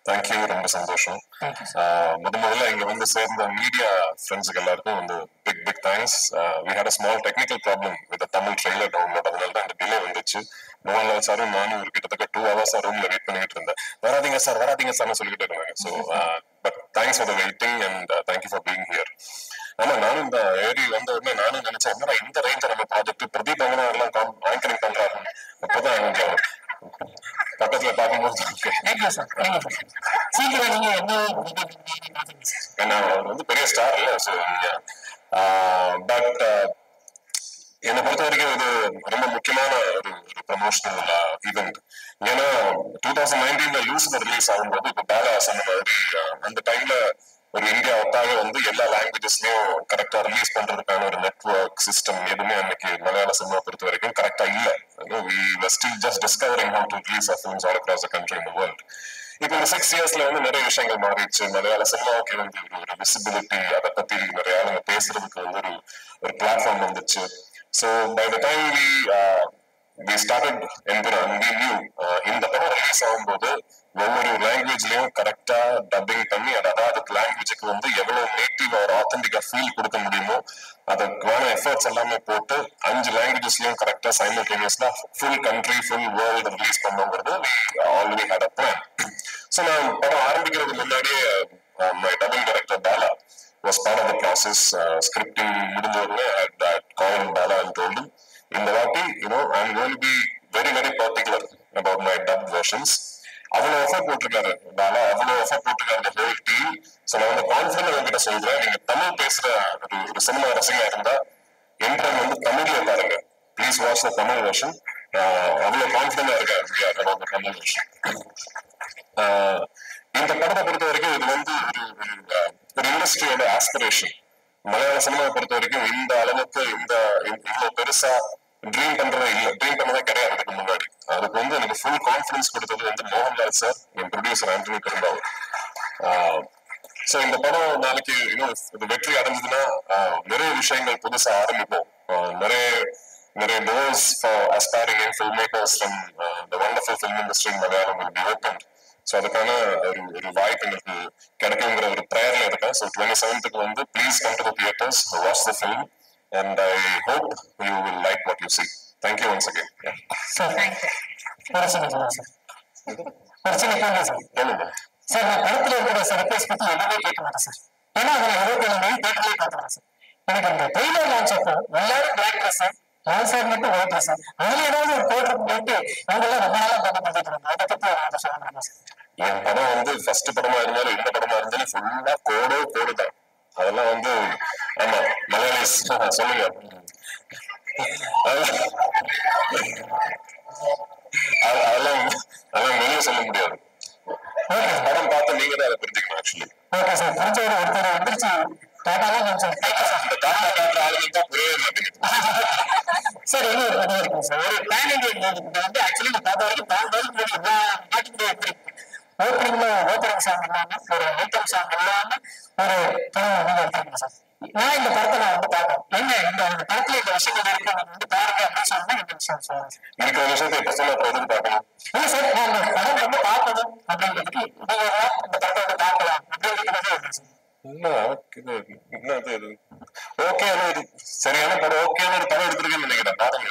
Thank you, ரொம்ப சந்தோஷம். முதல்ல இங்க வந்து சேர்ந்த மீடியா ஃப்ரெண்ட்ஸுக்கு எல்லாருக்கும் வந்து big thanks. We had a small technical problem with Tamil trailer download, அதனால தான் அந்த டிலே வந்துச்சு. மோகன்லால் சாரும் நானும் ஒரு கிட்டத்தட்ட 2 hours ரூம்ல வெயிட் பண்ணிட்டு இருந்தேன். வராதிங்க சார்னு சொல்லிட்டு இருந்தாங்க. So but thanks for the waiting and thank you for being here. ஆமா, நானும் இந்த ஏரி வந்த உடனே நானும் நினைச்சேன், என்னடா இந்த ரேஞ்ச் நம்ம ப்ராஜெக்ட் பிரதீப் அவங்க எல்லாம் ஆங்கரிங் பண்றாங்க. அப்பதான் கொஞ்சம் பக்கத்துல பார்க்கும்போது ஏன்னா அவர் வந்து பெரிய ஸ்டார் இல்ல. ஸோ பட் என்னை பொறுத்த வரைக்கும் இது ரொம்ப முக்கியமான ஒரு ப்ரமோஷனல் ஈவெண்ட். ஏன்னா 2019 லூசில ரிலீஸ் ஆகும்போது இப்போ பாலா சொன்ன மாதிரி அந்த டைம்ல ஒரு இந்தியா ஒட்டாக வந்து எல்லா லாங்குவேஜஸ்லயும் கரெக்டா ரிலீஸ் பண்றதுக்கான ஒரு நெட்வொர்க் சிஸ்டம் எதுவுமே அன்னைக்கு மலையாள சினிமா பொறுத்த வரைக்கும் கரெக்டா இல்ல. We were still just discovering how to release our films all across the country and the world. இப்போ இந்த 6 yearsல வந்து நிறைய விஷயங்கள் மாறிடுச்சு. மலையாள சினிமாவுக்கு வந்து ஒரு விசிபிலிட்டி, அதை பத்தி நிறைய ஆளுங்க பேசுறதுக்கு வந்து ஒரு பிளாட்ஃபார்ம் வந்துச்சு. So by the time we started Empuran, we knew இந்த படம் ரிலீஸ் ஆகும்போது ஒவ்வொரு லாங்குவேஜ்லயும் கரெக்டா டப்பிங் பண்ணி அதாவது லாங்குவேஜுக்கு வந்து எவ்வளவு நேட்டிவ் ஒரு ஆத்தென்டிக்கா ஃபீல் கொடுக்க முடியுமோ அதுக்கான எஃபர்ட்ஸ் எல்லாமே போட்டு 5 லாங்குவேஜஸ்லயும் கரெக்டா சைமல்டேனியஸ்லா full country full world release பண்ணுங்கிறது already had a plan. So நான் படம் ஆரம்பிக்கிறதுக்கு முன்னாடியே my dubbing director Bala was part of the process. Scripting முடிஞ்ச உடனே I called Bala and told him, இந்த வாட்டி I'm going to be very very particular about my dubbed versions. அவ்வளோ effort போட்டிருக்காரு பாலா, அவ்வளோ எஃபர்ட் போட்டிருக்காரு ஹோல் டீம். ஸோ நான் வந்து கான்ஃபிடன்ட் உங்ககிட்ட சொல்றேன், நீங்க தமிழ் பேசுற ஒரு சினிமா ரசிகா இருந்தா என்ட்ரன் வந்து தமிழ்ல பாருங்க. Please watch the Tamil version. அவ்வளோ கான்ஃபிடண்டா இருக்காரு தமிழ் வெர்ஷன். இந்த படத்தை பொறுத்த வரைக்கும் இது வந்து ஒரு இண்டஸ்ட்ரியோட ஆஸ்பிரேஷன். மலையாள சினிமாவை பொறுத்த வரைக்கும் இந்த அளவுக்கு இவ்வளவு பெருசா ட்ரீம் பண்ணதே கிடையாது அதுக்கு முன்னாடி. அதுக்கு வந்து எனக்கு ஃபுல் கான்ஃபிடன்ஸ் கொடுத்தது வந்து மோகன்லால் சார், என் ப்ரொடியூசர் ஆண்டனி பெரும்பாவூர். ஸோ இந்த படம் நாளைக்கு இது வெற்றி அடைஞ்சதுன்னா நிறைய விஷயங்கள் புதுசா ஆரம்பிப்போம். நிறைய doors for aspiring young filmmakers from the wonderful film industry in Malayalam will be opened. So அதுக்கான ஒரு வாய்ப்பு எனக்கு கிடைக்குங்கிற ஒரு ப்ரேயர்ல இருக்கேன். ஸோ 27th வந்து please come to the theatres, watch the film and I hope you will like what you see. Thank you once again. Sir sir நான் படத்துல இருக்கிற சர்ப்ரைஸ் பத்தி எதுவுமே கேட்க மாட்டேன் சார். ஏன்னா அதில் 27 மணி தேட்டர்லேயே பார்த்துறேன் சார். எனக்கு அந்த ட்ரெய்லர் லான்ச் அப்போ எல்லாரும் black dress sir, Lal sir மட்டும் ஒயிட் ட்ரெஸ் சார். அதுல ஏதாவது ஒரு கோட் போட்டு அவங்களாம் ரொம்ப நாளாக படம் பார்த்துட்டு அதை பத்தி சொல்லுங்க சார். என் படம் வந்து ஃபர்ஸ்ட் படமா இருந்தாலும் இந்த படமா இருந்தாலும் ஃபுல்லா கோடு தான். அதெல்லாம் வந்து ஆமா மலையாளிஸ் சொல்லுங்க. அதெல்லாம் வெளியே சொல்ல முடியாது. படம் பார்த்து நீங்க தான் அதை புரிஞ்சுக்கணும். ஆக்சுவலி ஓகே சார், புரிஞ்சவர் ஒருத்தர் வந்துருச்சு டாட்டாலாம் கொஞ்சம் அந்த டாட்டா காட்டுற ஆளுங்க தான் புரியவே மாட்டேங்குது சார். என்ன ஒரு படம் இருக்கும் சார், ஒரு பேன் இண்டியன் வந்து ஆக்சுவலி நான் பார்த்த வரைக்கும் நாட்டுடைய ஓப்பனிங்ல ஓப்பனிங் சாங் இல்லாம ஒரு ஐட்டம் சாங் இல்லாம ஒரு படம் வந்து எடுத்துருக்கேன் சார். நான் இந்த படத்தை நான் வந்து பார்க்கணும், என்ன இந்த படத்துல இந்த விஷயங்கள் இருக்கு நீங்க வந்து பாருங்க அப்படின்னு சொன்னா இந்த விஷயம் சார் இருக்கிற விஷயத்தை எப்ப சொல்ல போறது பார்க்கணும். இல்லை சார், நான் இந்த படம் வந்து பார்க்கணும் அப்படிங்கிறதுக்கு நீங்க இந்த படத்தை வந்து பார்க்கலாம் அப்படிங்கிறது சார். ஓகே சரியான படம், ஓகேன்னு ஒரு படம் எடுத்திருக்கேன்னு நினைக்கிறேன். பாருங்க